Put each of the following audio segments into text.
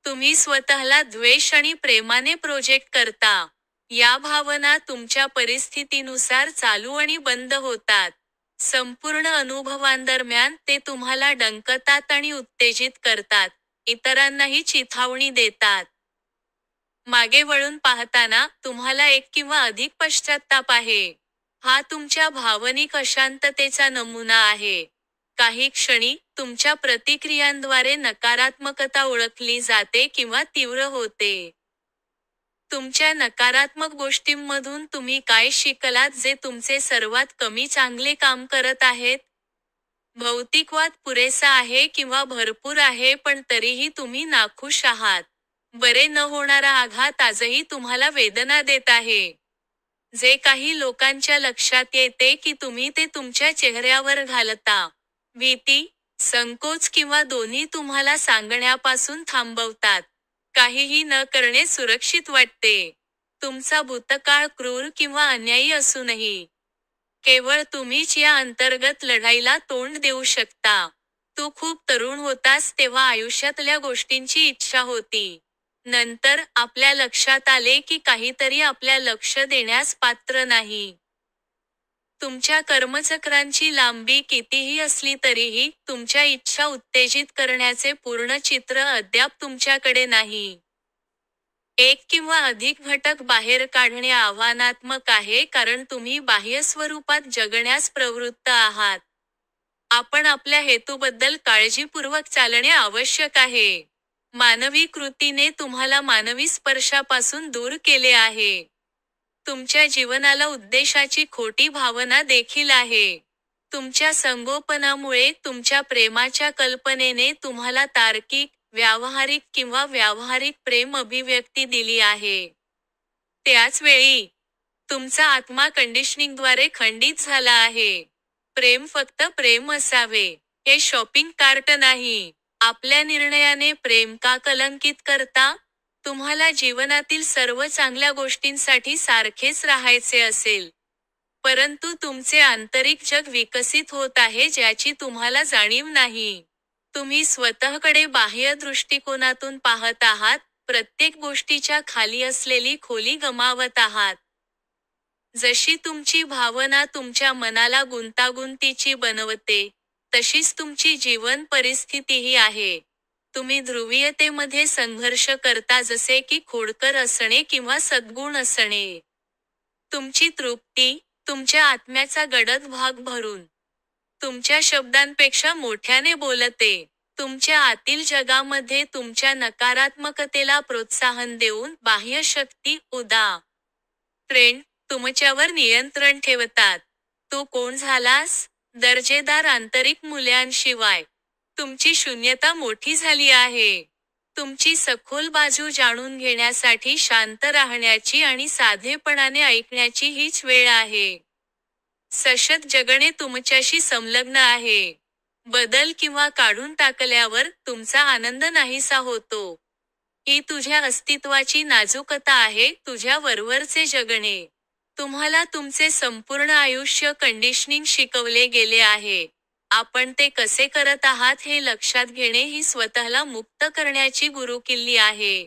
तुम्ही स्वतःला द्वेष आणि प्रेमाने प्रोजेक्ट करता. या भावना तुमच्या परिस्थितीनुसार चालू आणि बंद होतात. संपूर्ण अनुभवांदरम्यान ते तुम्हाला डंकतात आणि उत्तेजित करतात, इतरांनाही चिथावणी देतात. मागे वळून पाहताना तुम्हाला एक किंवा अधिक पश्चात्ताप आहे. हा तुमच्या भावनिक अशांततेचा नमुना आहे. काही क्षणी तुमच्या प्रतिक्रियांद्वारे नकारात्मकता ओळखली जाते किंवा तीव्र होते. तुमच्या नकारात्मक गोष्टींमधून तुम्ही काय शिकलात जे तुमचे सर्वात कमी चांगले काम करत आहेत? भौतिकवाद पुरेसा आहे किंवा भरपूर आहे पण तरीही तुम्ही नाखुश आहात. बरे न होणारा आघात आजही तुम्हाला वेदना देत आहे. जे काही लोकांच्या लक्षात येते की तुम्ही ते तुमच्या चेहऱ्यावर घालता. भीती, संकोच किंवा दोन्ही तुम्हाला सांगण्यापासून थांबवतात. काहीही न करणे सुरक्षित वाटते. तुमचा भूतकाळ क्रूर किंवा अन्यायी असूनही केवळ तुम्हीच या अंतर्गत लढाईला तोंड देऊ शकता. तू खूप तरुण होतास तेव्हा आयुष्यातल्या गोष्टींची इच्छा होती. नंतर आपल्या लक्षात आले की काहीतरी आपल्या लक्ष देण्यास पात्र नाही. तुमच्या कर्मचक्रांची लांबी कितीही असली तरीही तुमच्या इच्छा उत्तेजित करण्याचे पूर्ण चित्र अद्याप तुमच्याकडे नाही. एक किंवा अधिक घटक बाहेर काढणे आव्हानात्मक आहे कारण तुम्ही बाह्य स्वरूपात जगण्यास प्रवृत्त आहात. आपण आपल्या हेतूबद्दल काळजीपूर्वक चालणे आवश्यक आहे. मानवी कृतीने तुम्हाला मानवी स्पर्शापासून दूर केले आहे. तुमच्या जीवनाला उद्देशाची खोटी भावना देखील आहे. तुमच्या संगोपनामुळे तुमच्या प्रेमाच्या कल्पनेने तुम्हाला तार्किक, व्यावहारिक किंवा व्यावहारिक प्रेम अभिव्यक्ती दिली आहे. त्याच वेळी, तुमचा आत्मा कंडिशनिंगद्वारे खंडित झाला आहे. प्रेम फक्त प्रेम असावे. हे शॉपिंग कार्ट नाही. आपल्या निर्णयाने प्रेम का कलंकित करता? तुम्हाला जीवनातील सर्व चांगल्या गोष्टींसाठी सारखेच राहायचे असेल. परंतु तुमचे आंतरिक जग विकसित होत आहे ज्याची तुम्हाला जाणीव नाही. तुम्ही स्वतःकडे बाह्य दृष्टिकोनातून पाहत आहात, प्रत्येक गोष्टीच्या खाली असलेली खोली गमावत आहात. जशी तुमची भावना तुमच्या मनाला गुंतागुंतीची बनवते, तशीच तुमची जीवन परिस्थितीही आहे. तुम्ही ध्रुवीयतेमध्ये संघर्ष करता जसे की खोडकर असणे किंवा सद्गुण असणे. तुमची तृप्ती, तुमच्या आत्म्याचा गडद भाग भरून तुमच्या शब्दांपेक्षा मोठ्याने बोलते. तुमच्या आतील जगामध्ये तुमच्या नकारात्मकतेला प्रोत्साहन देऊन बाह्य शक्ती, ट्रेंड, तुमच्यावर नियंत्रण ठेवतात. तू कोण झालास? दर्जेदार आंतरिक मूल्यांशिवाय. तुमची शून्यता मोठी झाली आहे. तुमची सखोल बाजू जाणून घेण्यासाठी शांत राहण्याची आणि साधेपणाने ऐकण्याची हीच वेळ आहे. सशत जगणे तुमच्याशी संलग्न आहे. बदल किंवा काढून टाकल्यावर तुमचा आनंद नाहीसा होतो. ही तुझ्या अस्तित्वाची नाजूकता आहे, तुझ्या वरवरचे जगणे. तुम्हाला तुमचे संपूर्ण आयुष्य कंडिशनिंग शिकवले गेले आहे. आपण ते कसे करत आहात हे लक्षात घेणे ही स्वतःला मुक्त करण्याची गुरुकिल्ली आहे.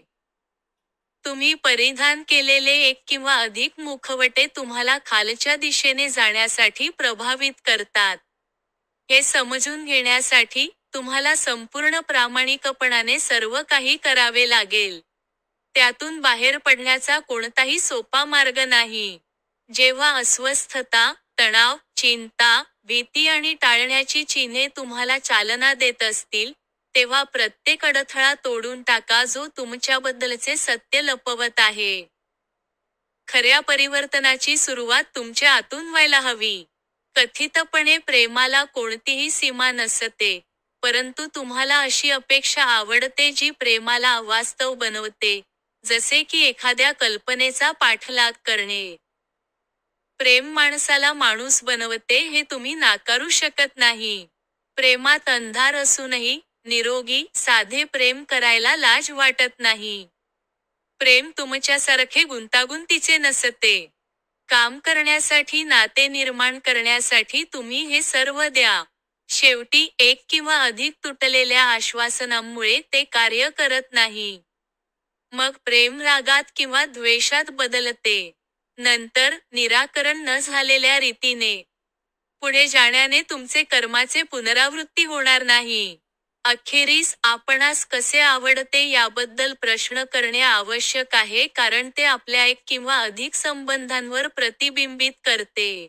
तुम्ही परिधान केलेले एक किंवा अधिक मुखवटे तुम्हाला खालच्या दिशेने जाण्यासाठी प्रभावित करतात. हे समजून घेण्यासाठी, तुम्हाला संपूर्ण प्रामाणिकपणाने सर्व काही करावे लागेल. त्यातून बाहेर पडण्याचा कोणताही सोपा मार्ग नाही. जेव्हा अस्वस्थता, तणाव, चिंता, भीती आणि टाळण्याची चिन्हे तुम्हाला चालना देत असतील, तेव्हा प्रत्येक अडथळा तोडून टाका जो तुमच्याबद्दलचे सत्य लपवत आहे. खऱ्या परिवर्तनाची सुरुवात तुमच्या आतून व्हायला हवी. कथितपणे प्रेमाला कोणतीही सीमा नसते, परंतु तुम्हाला अशी अपेक्षा आवडते जी प्रेमाला अवास्तव बनवते, जसे की एखाद्या कल्पनेचा पाठलाग करणे. प्रेम माणसाला माणूस बनवते हे तुम्ही नाकारू शकत नाही. प्रेमात अंधार असूनही, निरोगी, साधे प्रेम करायला लाज वाटत नाही. प्रेम तुमच्यासारखे गुंतागुंतीचे नसते. काम करण्यासाठी, नाते निर्माण करण्यासाठी तुम्ही हे सर्व द्या. शेवटी एक किंवा अधिक तुटलेल्या आश्वासनांमुळे ते कार्य करत नाही. मग प्रेम रागात किंवा द्वेषात बदलते. नंतर, निराकरण न झालेल्या रीतीने पुढे जाण्याने तुमचे कर्माचे पुनरावृत्ती होणार नाही. अखेरीस, आपणास कसे आवडते याबद्दल प्रश्न करणे आवश्यक आहे कारण ते आपल्या एक किंवा अधिक संबंधांवर प्रतिबिंबित करते.